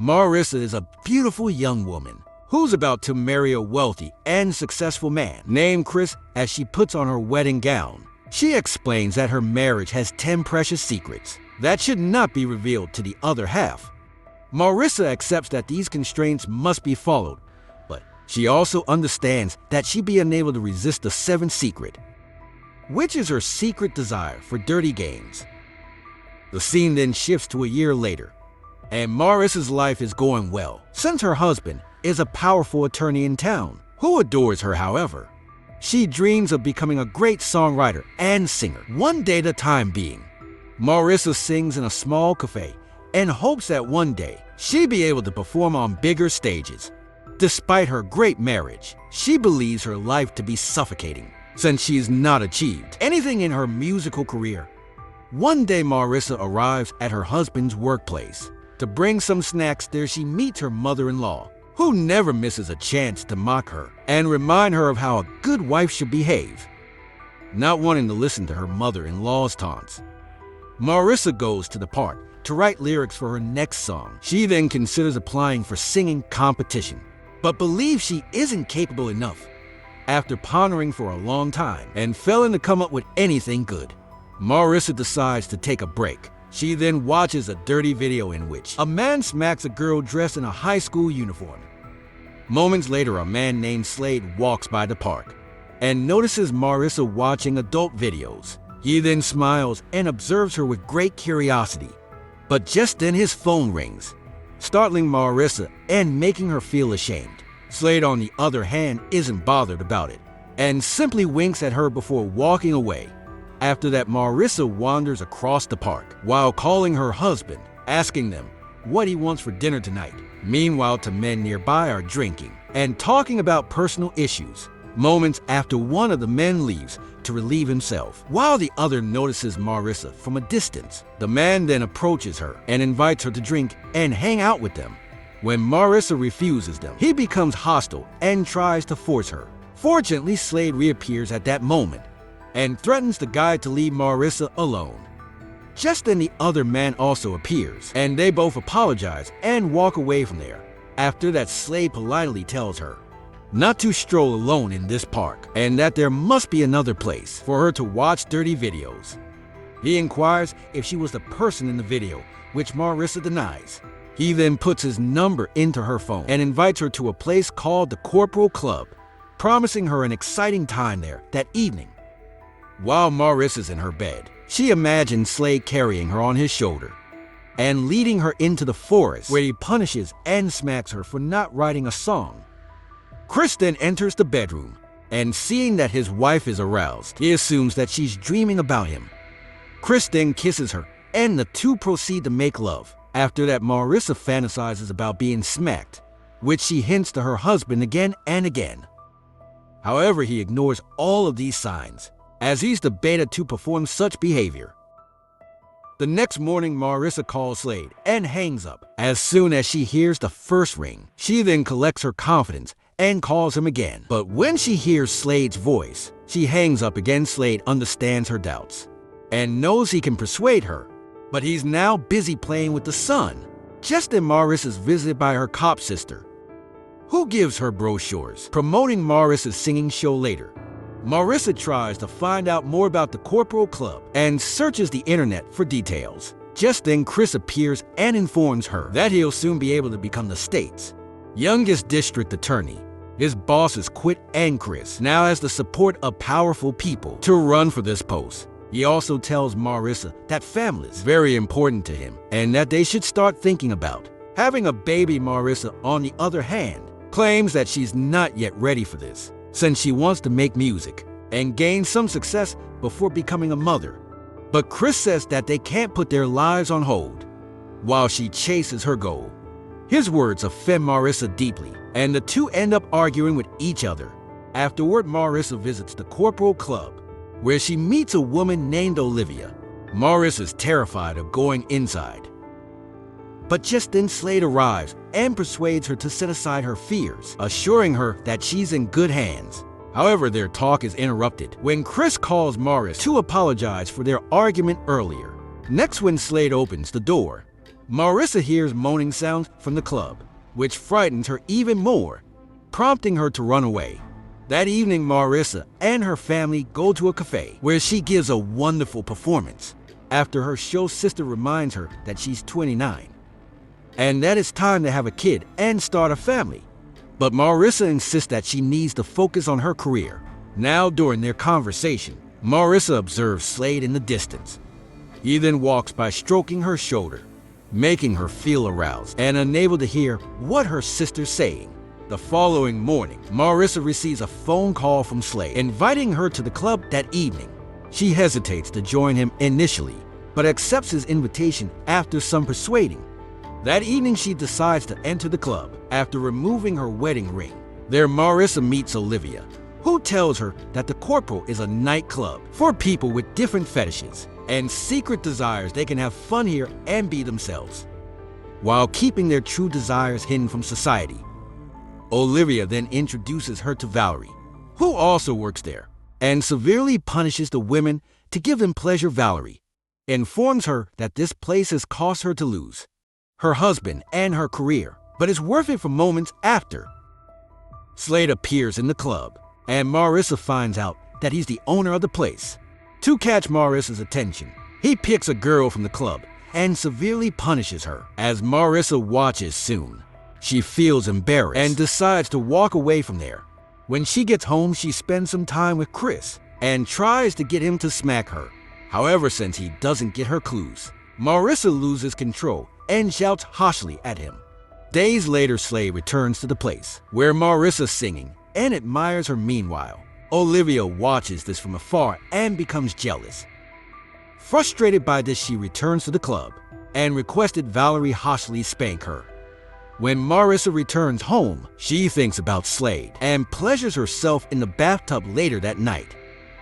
Marissa is a beautiful young woman who's about to marry a wealthy and successful man named Chris. As she puts on her wedding gown, she explains that her marriage has 10 precious secrets that should not be revealed to the other half. Marissa accepts that these constraints must be followed, but she also understands that she be unable to resist the 7th secret, which is her secret desire for dirty games. The scene then shifts to a year later, and Marissa's life is going well, since her husband is a powerful attorney in town who adores her. However, she dreams of becoming a great songwriter and singer, one day at a time being. Marissa sings in a small cafe and hopes that one day she'll be able to perform on bigger stages. Despite her great marriage, she believes her life to be suffocating since she's not achieved anything in her musical career. One day Marissa arrives at her husband's workplace. To bring some snacks there, she meets her mother-in-law, who never misses a chance to mock her and remind her of how a good wife should behave. Not wanting to listen to her mother-in-law's taunts, Marissa goes to the park to write lyrics for her next song. She then considers applying for singing competition, but believes she isn't capable enough. After pondering for a long time and failing to come up with anything good, Marissa decides to take a break. She then watches a dirty video in which a man smacks a girl dressed in a high school uniform. Moments later, a man named Slade walks by the park and notices Marissa watching adult videos. He then smiles and observes her with great curiosity. But just then his phone rings, startling Marissa and making her feel ashamed. Slade, on the other hand, isn't bothered about it and simply winks at her before walking away. After that, Marissa wanders across the park while calling her husband, asking them what he wants for dinner tonight. Meanwhile, two men nearby are drinking and talking about personal issues. Moments after, one of the men leaves to relieve himself, while the other notices Marissa from a distance. The man then approaches her and invites her to drink and hang out with them. When Marissa refuses them, he becomes hostile and tries to force her. Fortunately, Slade reappears at that moment and threatens the guy to leave Marissa alone. Just then the other man also appears, and they both apologize and walk away from there. After that, Slade politely tells her not to stroll alone in this park, and that there must be another place for her to watch dirty videos. He inquires if she was the person in the video, which Marissa denies. He then puts his number into her phone and invites her to a place called the Corporal Club, promising her an exciting time there that evening. While Marissa's in her bed, she imagines Slade carrying her on his shoulder and leading her into the forest, where he punishes and smacks her for not writing a song. Chris then enters the bedroom, and seeing that his wife is aroused, he assumes that she's dreaming about him. Chris then kisses her, and the two proceed to make love. After that, Marissa fantasizes about being smacked, which she hints to her husband again and again. However, he ignores all of these signs, as he's debated to perform such behavior. The next morning, Marissa calls Slade and hangs up as soon as she hears the first ring. She then collects her confidence and calls him again. But when she hears Slade's voice, she hangs up again. Slade understands her doubts and knows he can persuade her, but he's now busy playing with the sun. Just then, Marissa is visited by her cop sister, who gives her brochures promoting Marissa's singing show later. Marissa tries to find out more about the Corporal Club and searches the internet for details. Just then, Chris appears and informs her that he'll soon be able to become the state's youngest district attorney. His bosses quit, and Chris now has the support of powerful people to run for this post. He also tells Marissa that family is very important to him and that they should start thinking about having a baby. Marissa, on the other hand, claims that she's not yet ready for this, since she wants to make music and gain some success before becoming a mother. But Chris says that they can't put their lives on hold while she chases her goal. His words offend Marissa deeply, and the two end up arguing with each other. Afterward, Marissa visits the Corporal Club, where she meets a woman named Olivia. Marissa is terrified of going inside. But just then, Slade arrives and persuades her to set aside her fears, assuring her that she's in good hands. However, their talk is interrupted when Chris calls Marissa to apologize for their argument earlier. Next, when Slade opens the door, Marissa hears moaning sounds from the club, which frightens her even more, prompting her to run away. That evening, Marissa and her family go to a cafe where she gives a wonderful performance after her show sister reminds her that she's 29 and that it's time to have a kid and start a family. But Marissa insists that she needs to focus on her career. Now, during their conversation, Marissa observes Slade in the distance. He then walks by stroking her shoulder, making her feel aroused and unable to hear what her sister's saying. The following morning, Marissa receives a phone call from Slade inviting her to the club that evening. She hesitates to join him initially, but accepts his invitation after some persuading. That evening, she decides to enter the club after removing her wedding ring. There, Marissa meets Olivia, who tells her that the Corporal is a nightclub for people with different fetishes and secret desires. They can have fun here and be themselves, while keeping their true desires hidden from society. Olivia then introduces her to Valerie, who also works there, and severely punishes the women to give them pleasure. Valerie informs her that this place has caused her to lose her husband and her career, but is worth it for moments after. Slade appears in the club, and Marissa finds out that he's the owner of the place. To catch Marissa's attention, he picks a girl from the club and severely punishes her. As Marissa watches soon, she feels embarrassed and decides to walk away from there. When she gets home, she spends some time with Chris and tries to get him to smack her. However, since he doesn't get her clues, Marissa loses control and shouts harshly at him. Days later, Slade returns to the place where Marissa's singing and admires her. Meanwhile, Olivia watches this from afar and becomes jealous. Frustrated by this, she returns to the club and requested Valerie harshly spank her. When Marissa returns home, she thinks about Slade and pleasures herself in the bathtub later that night.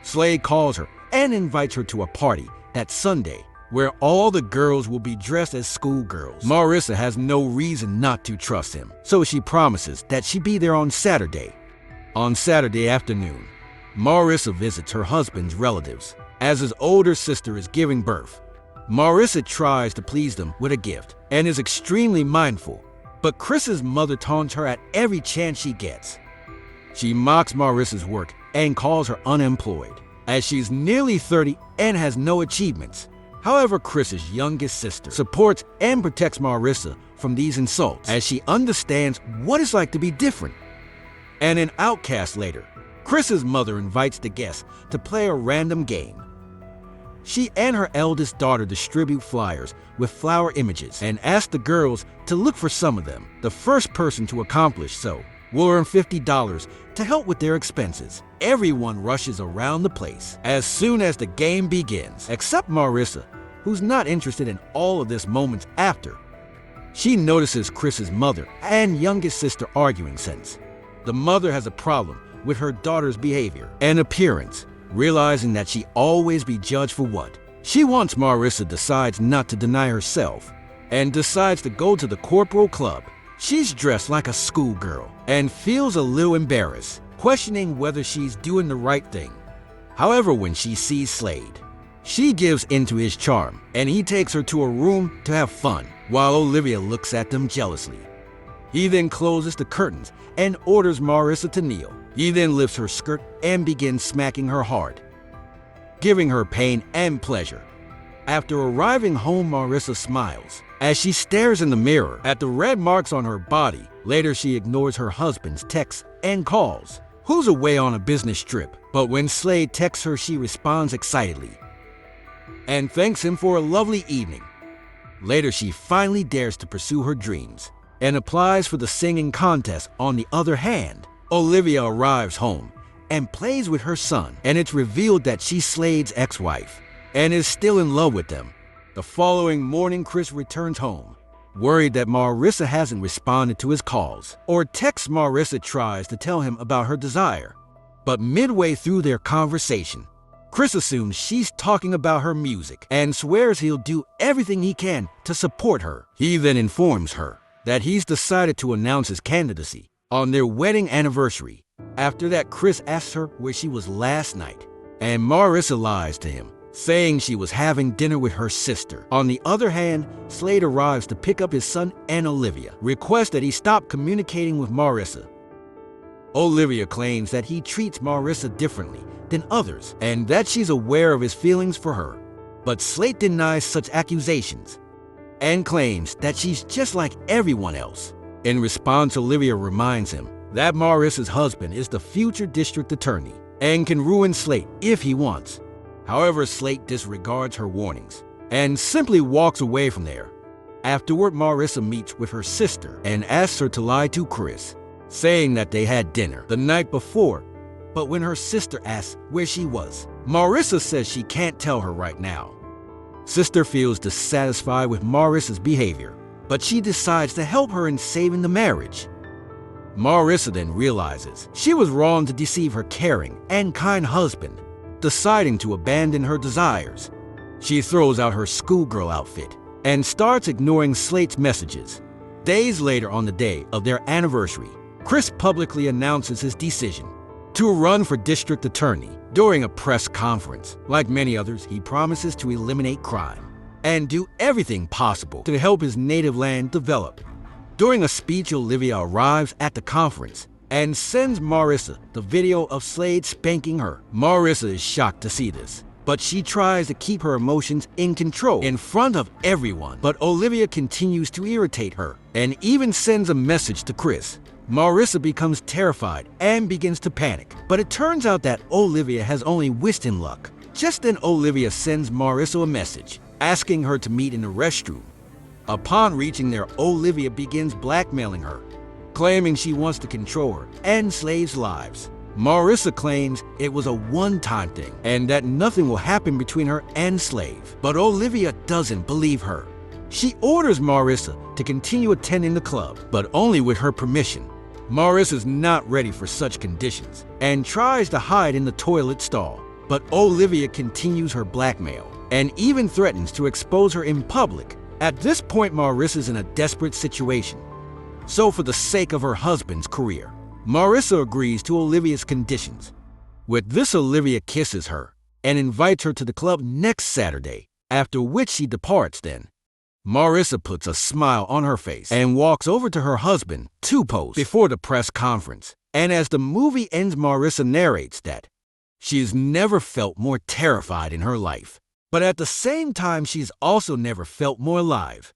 Slade calls her and invites her to a party that Sunday where all the girls will be dressed as schoolgirls. Marissa has no reason not to trust him, so she promises that she'll be there on Saturday. On Saturday afternoon, Marissa visits her husband's relatives as his older sister is giving birth. Marissa tries to please them with a gift and is extremely mindful, but Chris's mother taunts her at every chance she gets. She mocks Marissa's work and calls her unemployed, as she's nearly 30 and has no achievements. However, Chris's youngest sister supports and protects Marissa from these insults, as she understands what it's like to be different. And an outcast later, Chris's mother invites the guests to play a random game. She and her eldest daughter distribute flyers with flower images and ask the girls to look for some of them. The first person to accomplish so will earn $50 to help with their expenses. Everyone rushes around the place as soon as the game begins, except Marissa, who's not interested in all of this moments after. She notices Chris's mother and youngest sister arguing since the mother has a problem with her daughter's behavior and appearance. Realizing that she always be judged for what she wants, Marissa decides not to deny herself and decides to go to the Corporal Club. She's dressed like a schoolgirl and feels a little embarrassed, questioning whether she's doing the right thing. However, when she sees Slade, she gives into his charm and he takes her to a room to have fun, while Olivia looks at them jealously. He then closes the curtains and orders Marissa to kneel. He then lifts her skirt and begins smacking her hard, giving her pain and pleasure. After arriving home, Marissa smiles as she stares in the mirror at the red marks on her body. Later, she ignores her husband's texts and calls, who's away on a business trip. But when Slade texts her, she responds excitedly and thanks him for a lovely evening. Later, she finally dares to pursue her dreams and applies for the singing contest. On the other hand, Olivia arrives home and plays with her son, and it's revealed that she's Slade's ex-wife and is still in love with them. The following morning, Chris returns home, worried that Marissa hasn't responded to his calls or texts. Marissa tries to tell him about her desire, but midway through their conversation, Chris assumes she's talking about her music and swears he'll do everything he can to support her. He then informs her that he's decided to announce his candidacy on their wedding anniversary. After that, Chris asks her where she was last night, and Marissa lies to him saying she was having dinner with her sister. On the other hand, Slade arrives to pick up his son and Olivia, requests that he stop communicating with Marissa. Olivia claims that he treats Marissa differently than others and that she's aware of his feelings for her. But Slade denies such accusations and claims that she's just like everyone else. In response, Olivia reminds him that Marissa's husband is the future district attorney and can ruin Slade if he wants. However, Slade disregards her warnings and simply walks away from there. Afterward, Marissa meets with her sister and asks her to lie to Chris, saying that they had dinner the night before. But when her sister asks where she was, Marissa says she can't tell her right now. Sister feels dissatisfied with Marissa's behavior, but she decides to help her in saving the marriage. Marissa then realizes she was wrong to deceive her caring and kind husband, deciding to abandon her desires. She throws out her schoolgirl outfit and starts ignoring Slade's messages. Days later, on the day of their anniversary, Chris publicly announces his decision to run for district attorney. During a press conference, like many others, he promises to eliminate crime and do everything possible to help his native land develop. During a speech, Olivia arrives at the conference and sends Marissa the video of Slade spanking her. Marissa is shocked to see this, but she tries to keep her emotions in control in front of everyone. But Olivia continues to irritate her and even sends a message to Chris. Marissa becomes terrified and begins to panic, but it turns out that Olivia has only wished him luck. Just then, Olivia sends Marissa a message, asking her to meet in the restroom. Upon reaching there, Olivia begins blackmailing her, claiming she wants to control her and Slade's lives. Marissa claims it was a one-time thing and that nothing will happen between her and Slade, but Olivia doesn't believe her. She orders Marissa to continue attending the club, but only with her permission. Marissa's not ready for such conditions and tries to hide in the toilet stall, but Olivia continues her blackmail and even threatens to expose her in public. At this point, Marissa's in a desperate situation. So for the sake of her husband's career, Marissa agrees to Olivia's conditions. With this, Olivia kisses her and invites her to the club next Saturday, after which she departs then. Marissa puts a smile on her face and walks over to her husband to pose before the press conference. And as the movie ends, Marissa narrates that she's never felt more terrified in her life, but at the same time she's also never felt more alive.